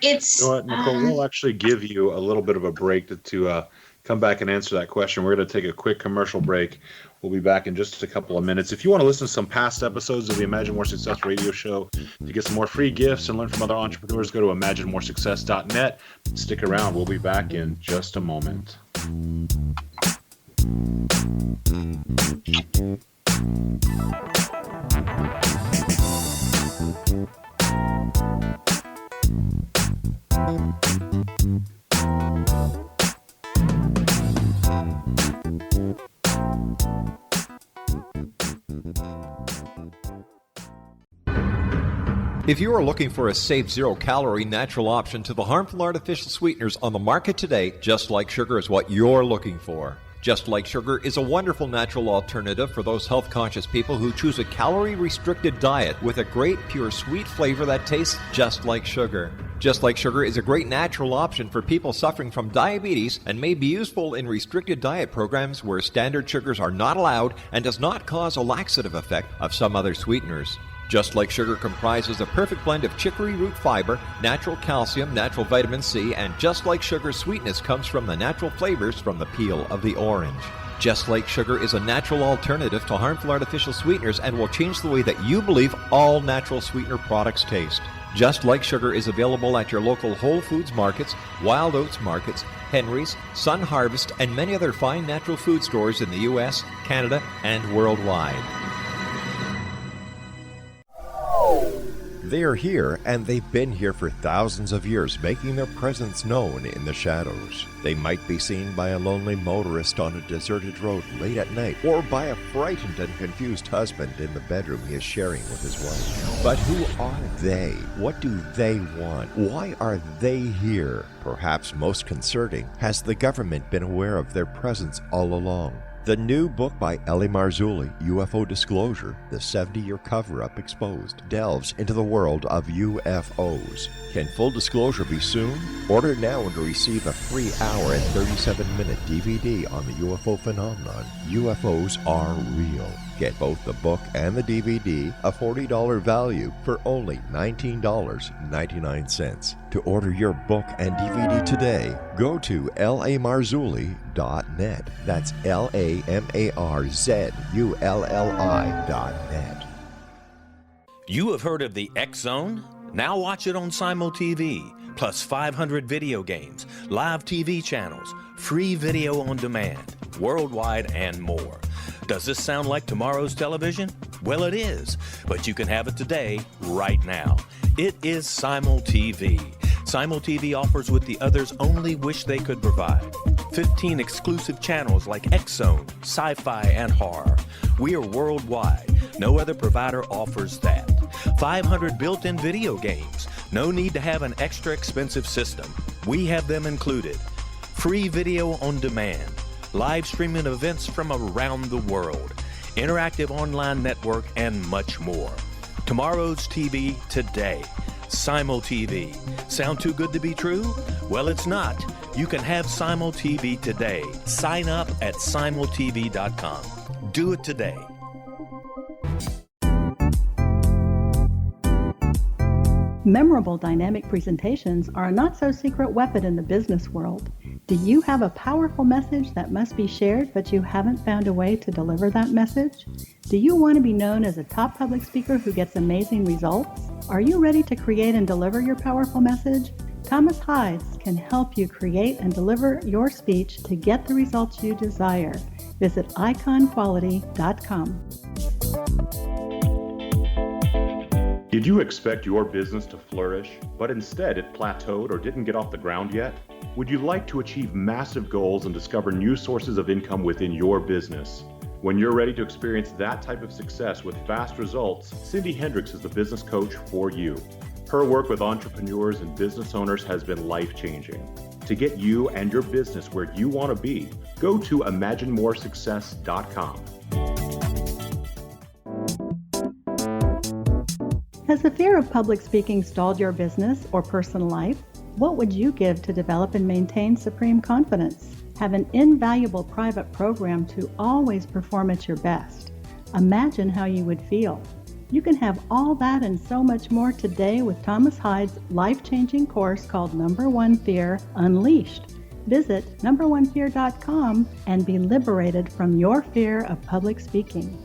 [SPEAKER 4] it's...
[SPEAKER 2] You know what, Nicole, we'll actually give you a little bit of a break to come back and answer that question. We're going to take a quick commercial break. We'll be back in just a couple of minutes. If you want to listen to some past episodes of the Imagine More Success radio show, to get some more free gifts and learn from other entrepreneurs, go to imaginemoresuccess.net. Stick around. We'll be back in just a moment.
[SPEAKER 1] If you are looking for a safe, zero-calorie natural option to the harmful artificial sweeteners on the market today, Just Like Sugar is what you're looking for. Just Like Sugar is a wonderful natural alternative for those health-conscious people who choose a calorie-restricted diet with a great, pure, sweet flavor that tastes just like sugar. Just Like Sugar is a great natural option for people suffering from diabetes and may be useful in restricted diet programs where standard sugars are not allowed and does not cause a laxative effect of some other sweeteners. Just Like Sugar comprises a perfect blend of chicory root fiber, natural calcium, natural vitamin C, and Just Like Sugar's sweetness comes from the natural flavors from the peel of the orange. Just Like Sugar is a natural alternative to harmful artificial sweeteners and will change the way that you believe all natural sweetener products taste. Just Like Sugar is available at your local Whole Foods markets, Wild Oats markets, Henry's, Sun Harvest, and many other fine natural food stores in the U.S., Canada, and worldwide. They are here, and they've been here for thousands of years, making their presence known in the shadows. They might be seen by a lonely motorist on a deserted road late at night, or by a frightened and confused husband in the bedroom he is sharing with his wife. But who are they? What do they want? Why are they here? Perhaps most concerning, has the government been aware of their presence all along? The new book by Ellie Marzulli, UFO Disclosure, the 70-year cover-up exposed, delves into the world of UFOs. Can full disclosure be soon? Order now and receive a free hour and 37-minute DVD on the UFO phenomenon. UFOs are real. Get both the book and the DVD, a $40 value, for only $19.99. To order your book and DVD today, go to lamarzulli.net. That's LAMARZULLI.net.
[SPEAKER 9] You have heard of the X Zone? Now watch it on Simul TV, plus 500 video games, live TV channels, free video on demand, worldwide, and more. Does this sound like tomorrow's television? Well, it is, but you can have it today, right now. It is Simul TV. Simul TV offers what the others only wish they could provide. 15 exclusive channels like X Zone, sci-fi, and horror. We are worldwide. No other provider offers that. 500 built-in video games. No need to have an extra expensive system. We have them included. Free video on demand. Live streaming events from around the world, interactive online network, and much more. Tomorrow's TV today. Simul TV. Sound too good to be true? Well, it's not. You can have Simul TV today. Sign up at simultv.com. Do it today.
[SPEAKER 3] Memorable dynamic presentations are a not-so-secret weapon in the business world. Do you have a powerful message that must be shared, but you haven't found a way to deliver that message? Do you want to be known as a top public speaker who gets amazing results? Are you ready to create and deliver your powerful message? Thomas Hides can help you create and deliver your speech to get the results you desire. Visit iconquality.com.
[SPEAKER 2] Did you expect your business to flourish, but instead it plateaued or didn't get off the ground yet? Would you like to achieve massive goals and discover new sources of income within your business? When you're ready to experience that type of success with fast results, Cindy Hendricks is the business coach for you. Her work with entrepreneurs and business owners has been life-changing. To get you and your business where you want to be, go to imaginemoresuccess.com.
[SPEAKER 3] Has the fear of public speaking stalled your business or personal life? What would you give to develop and maintain supreme confidence? Have an invaluable private program to always perform at your best. Imagine how you would feel. You can have all that and so much more today with Thomas Hides' life-changing course called Number One Fear Unleashed. Visit numberonefear.com and be liberated from your fear of public speaking.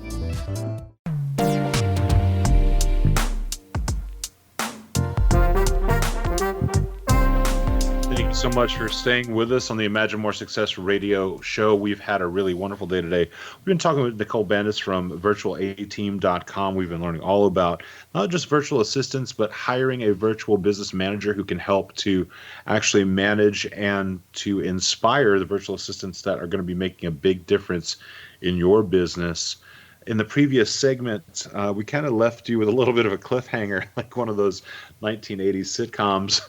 [SPEAKER 2] Thank you so much for staying with us on the Imagine More Success radio show. We've had a really wonderful day today. We've been talking with Nicole Bandes from virtualateam.com. We've been learning all about not just virtual assistants, but hiring a virtual business manager who can help to actually manage and to inspire the virtual assistants that are going to be making a big difference in your business. In the previous segment, we kind of left you with a little bit of a cliffhanger, like one of those 1980s sitcoms.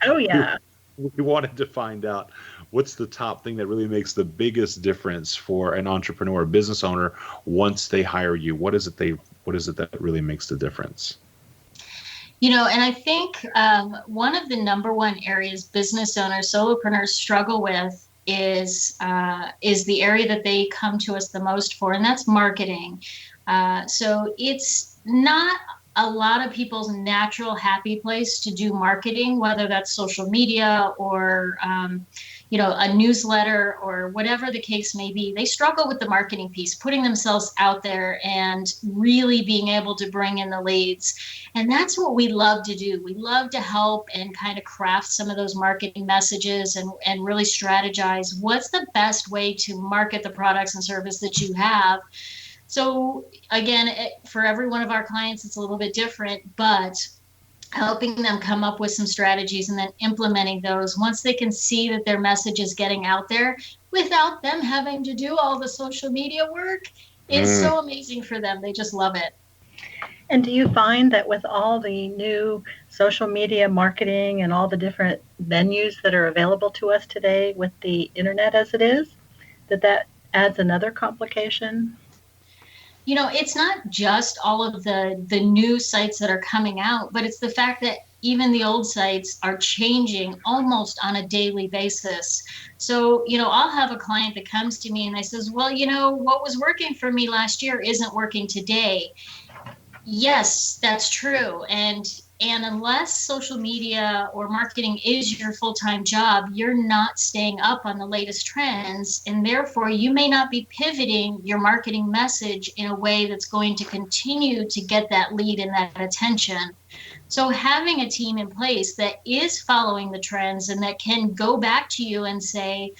[SPEAKER 3] Oh, yeah.
[SPEAKER 2] We wanted to find out what's the top thing that really makes the biggest difference for an entrepreneur, a business owner, once they hire you? What is it that really makes the difference?
[SPEAKER 4] And I think one of the number one areas business owners, solopreneurs struggle with is the area that they come to us the most for, and that's marketing. So it's not a lot of people's natural happy place to do marketing, whether that's social media or a newsletter or whatever the case may be. They struggle with the marketing piece, putting themselves out there and really being able to bring in the leads. And that's what we love to do. We love to help and kind of craft some of those marketing messages and really strategize what's the best way to market the products and service that you have. So again, for every one of our clients, it's a little bit different, but helping them come up with some strategies and then implementing those once they can see that their message is getting out there without them having to do all the social media work is so amazing for them. They just love it.
[SPEAKER 3] And do you find that with all the new social media marketing and all the different venues that are available to us today with the internet as it is, that adds another complication?
[SPEAKER 4] It's not just all of the new sites that are coming out, but it's the fact that even the old sites are changing almost on a daily basis. So, I'll have a client that comes to me and they says, well, what was working for me last year isn't working today. Yes, that's true. And unless social media or marketing is your full-time job, you're not staying up on the latest trends. And therefore, you may not be pivoting your marketing message in a way that's going to continue to get that lead and that attention. So having a team in place that is following the trends and that can go back to you and say,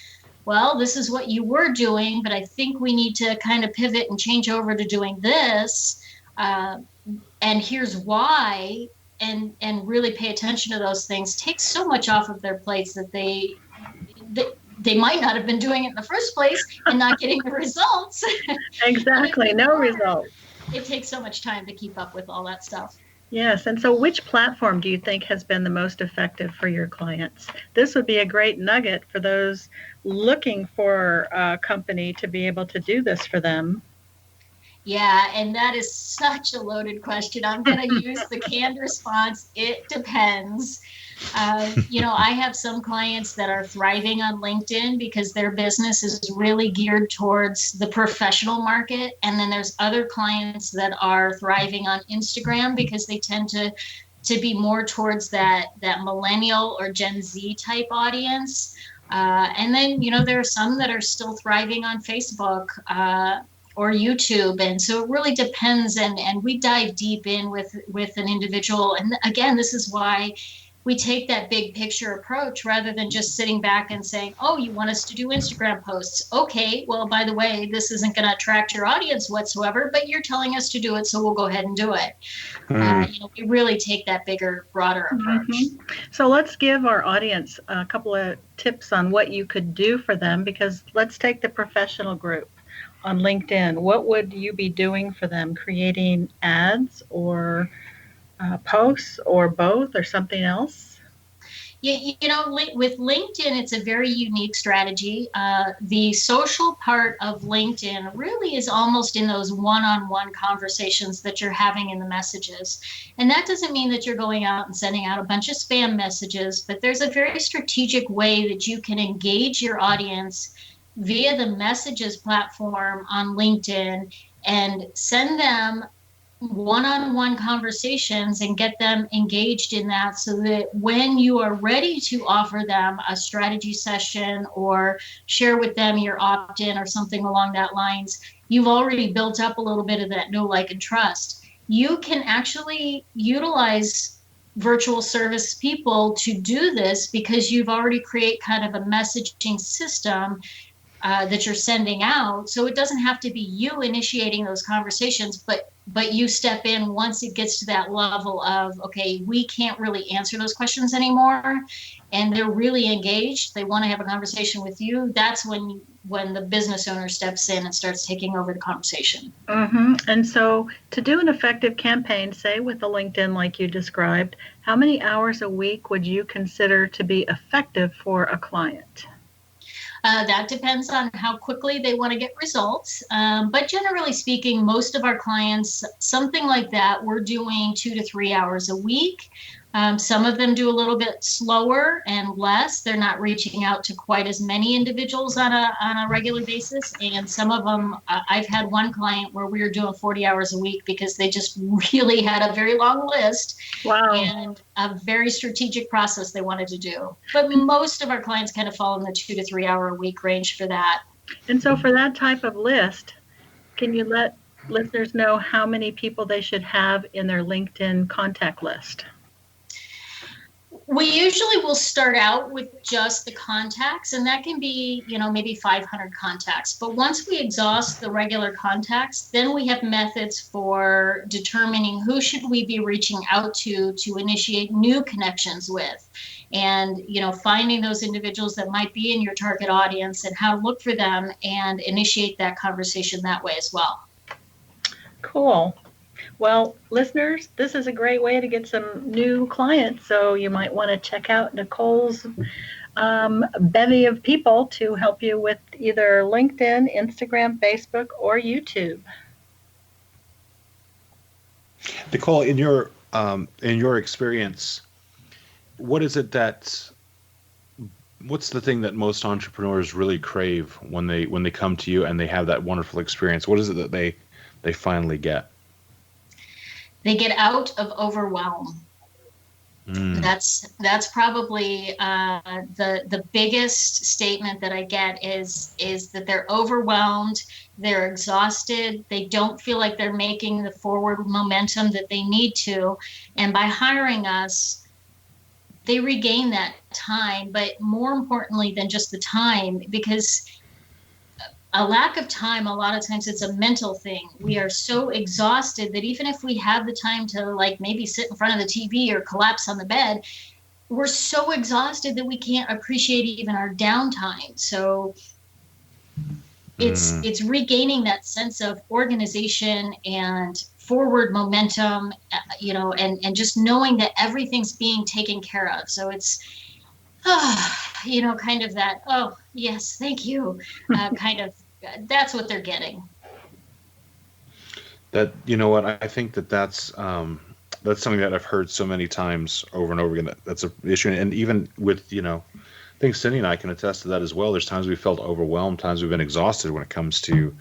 [SPEAKER 4] well, this is what you were doing, but I think we need to kind of pivot and change over to doing this. And here's why, and really pay attention to those things, takes so much off of their plates that they might not have been doing it in the first place and not getting the results.
[SPEAKER 3] Exactly, no results.
[SPEAKER 4] It takes so much time to keep up with all that stuff.
[SPEAKER 3] Yes, and so which platform do you think has been the most effective for your clients? This would be a great nugget for those looking for a company to be able to do this for them.
[SPEAKER 4] Yeah, and that is such a loaded question. I'm going to use the canned response. It depends. I have some clients that are thriving on LinkedIn because their business is really geared towards the professional market. And then there's other clients that are thriving on Instagram because they tend to be more towards that millennial or Gen Z type audience. And then, there are some that are still thriving on Facebook or YouTube. And so it really depends. And we dive deep in with an individual. And again, this is why we take that big picture approach rather than just sitting back and saying, oh, you want us to do Instagram posts? Okay, well, by the way, this isn't going to attract your audience whatsoever, but you're telling us to do it, so we'll go ahead and do it. We really take that bigger, broader approach.
[SPEAKER 3] Mm-hmm. So let's give our audience a couple of tips on what you could do for them, because let's take the professional group on LinkedIn. What would you be doing for them? Creating ads or posts or both or something else?
[SPEAKER 4] Yeah, with LinkedIn, it's a very unique strategy. The social part of LinkedIn really is almost in those one-on-one conversations that you're having in the messages. And that doesn't mean that you're going out and sending out a bunch of spam messages, but there's a very strategic way that you can engage your audience via the messages platform on LinkedIn and send them one-on-one conversations and get them engaged in that, so that when you are ready to offer them a strategy session or share with them your opt-in or something along that lines, you've already built up a little bit of that know, like, and trust. You can actually utilize virtual service people to do this because you've already created kind of a messaging system that you're sending out. So it doesn't have to be you initiating those conversations, but you step in once it gets to that level of, okay, we can't really answer those questions anymore, and they're really engaged. They want to have a conversation with you. That's when the business owner steps in and starts taking over the conversation.
[SPEAKER 3] Mm-hmm. And so to do an effective campaign, say with a LinkedIn like you described, how many hours a week would you consider to be effective for a client?
[SPEAKER 4] That depends on how quickly they want to get results. But generally speaking, most of our clients, something like that, we're doing 2 to 3 hours a week. Some of them do a little bit slower and less. They're not reaching out to quite as many individuals on a regular basis. And some of them, I've had one client where we were doing 40 hours a week because they just really had a very long list.
[SPEAKER 3] Wow.
[SPEAKER 4] And a very strategic process they wanted to do. But most of our clients kind of fall in the 2 to 3 hour a week range for that.
[SPEAKER 3] And so for that type of list, can you let listeners know how many people they should have in their LinkedIn contact list?
[SPEAKER 4] We usually will start out with just the contacts, and that can be, maybe 500 contacts. But once we exhaust the regular contacts, then we have methods for determining who should we be reaching out to initiate new connections with. And, finding those individuals that might be in your target audience and how to look for them and initiate that conversation that way as well.
[SPEAKER 3] Cool. Well, listeners, this is a great way to get some new clients. So you might want to check out Nicole's bevy of people to help you with either LinkedIn, Instagram, Facebook, or YouTube.
[SPEAKER 2] Nicole, in your experience, what's the thing that most entrepreneurs really crave when they come to you and they have that wonderful experience? What is it that they finally get?
[SPEAKER 4] They get out of overwhelm. That's probably the biggest statement that I get is that they're overwhelmed, they're exhausted, they don't feel like they're making the forward momentum that they need to, and by hiring us, they regain that time. But more importantly than just the time, because a lack of time, a lot of times it's a mental thing. We are so exhausted that even if we have the time to maybe sit in front of the TV or collapse on the bed, we're so exhausted that we can't appreciate even our downtime. So it's regaining that sense of organization and forward momentum, and just knowing that everything's being taken care of. So it's, kind of that, oh, yes, thank you, kind of. That's what they're getting.
[SPEAKER 2] That, I think that's something that I've heard so many times over and over again. That's an issue, and even with I think Cindy and I can attest to that as well. There's times we felt overwhelmed, times we've been exhausted when it comes to,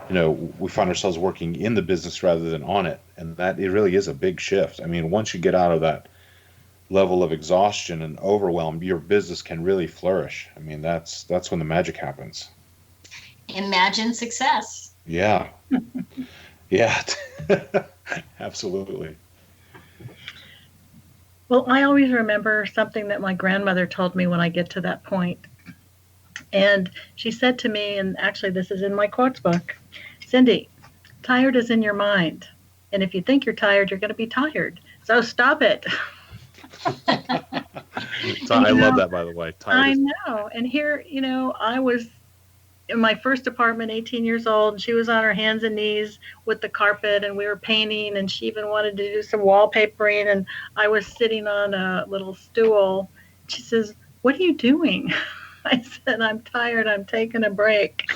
[SPEAKER 2] we find ourselves working in the business rather than on it, and that it really is a big shift. I mean, once you get out of that level of exhaustion and overwhelm, your business can really flourish. I mean, that's when the magic happens.
[SPEAKER 4] Imagine success.
[SPEAKER 2] Yeah. Yeah. Absolutely.
[SPEAKER 3] Well, I always remember something that my grandmother told me when I get to that point. And she said to me, and actually this is in my quotes book, Cindy, tired is in your mind. And if you think you're tired, you're going to be tired. So stop it.
[SPEAKER 2] I love that, by the way.
[SPEAKER 3] I know. And here, I was in my first apartment, 18 years old, and she was on her hands and knees with the carpet, and we were painting, and she even wanted to do some wallpapering, and I was sitting on a little stool. She says, "What are you doing?" I said, "I'm tired. I'm taking a break."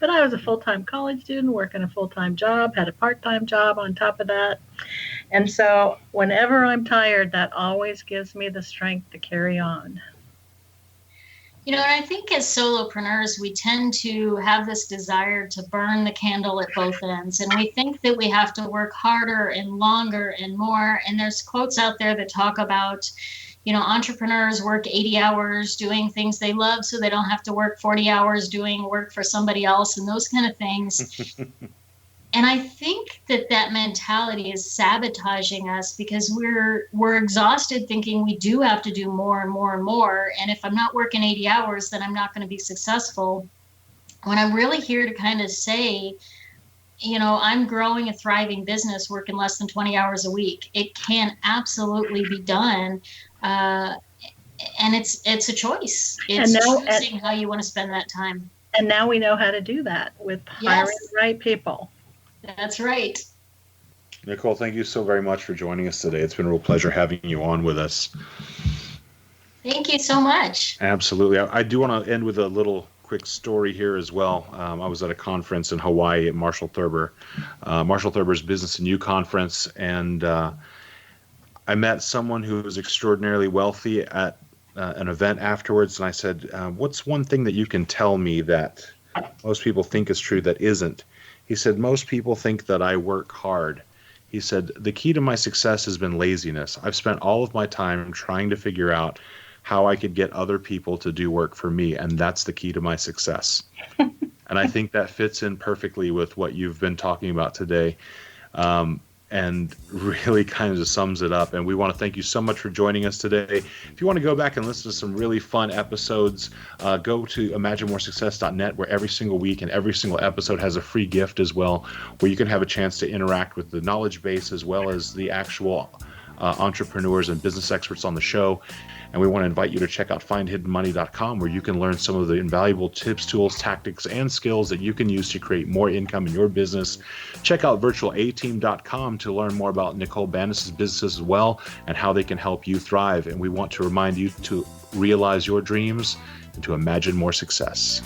[SPEAKER 3] But I was a full-time college student, working a full-time job, had a part-time job on top of that. And so whenever I'm tired, that always gives me the strength to carry on.
[SPEAKER 4] And I think as solopreneurs, we tend to have this desire to burn the candle at both ends. And we think that we have to work harder and longer and more. And there's quotes out there that talk about, entrepreneurs work 80 hours doing things they love so they don't have to work 40 hours doing work for somebody else and those kind of things. And I think that mentality is sabotaging us because we're exhausted thinking we do have to do more and more and more. And if I'm not working 80 hours, then I'm not going to be successful. When I'm really here to kind of say, I'm growing a thriving business working less than 20 hours a week. It can absolutely be done. And it's a choice. It's choosing how you want to spend that time.
[SPEAKER 3] And now we know how to do that with hiring the right people.
[SPEAKER 4] That's right.
[SPEAKER 2] Nicole, thank you so very much for joining us today. It's been a real pleasure having you on with us.
[SPEAKER 4] Thank you so much.
[SPEAKER 2] Absolutely. I do want to end with a little quick story here as well. I was at a conference in Hawaii at Marshall Thurber, Marshall Thurber's Business and You conference, and I met someone who was extraordinarily wealthy at an event afterwards, and I said, what's one thing that you can tell me that most people think is true that isn't? He said, most people think that I work hard. He said, the key to my success has been laziness. I've spent all of my time trying to figure out how I could get other people to do work for me, and that's the key to my success. And I think that fits in perfectly with what you've been talking about today, and really kind of just sums it up. And we want to thank you so much for joining us today. If you want to go back and listen to some really fun episodes, go to imaginemoresuccess.net, where every single week and every single episode has a free gift as well, where you can have a chance to interact with the knowledge base as well as the actual entrepreneurs and business experts on the show. And we want to invite you to check out findhiddenmoney.com, where you can learn some of the invaluable tips, tools, tactics, and skills that you can use to create more income in your business. Check out virtualateam.com to learn more about Nicole Bandes' business as well and how they can help you thrive. And we want to remind you to realize your dreams and to imagine more success.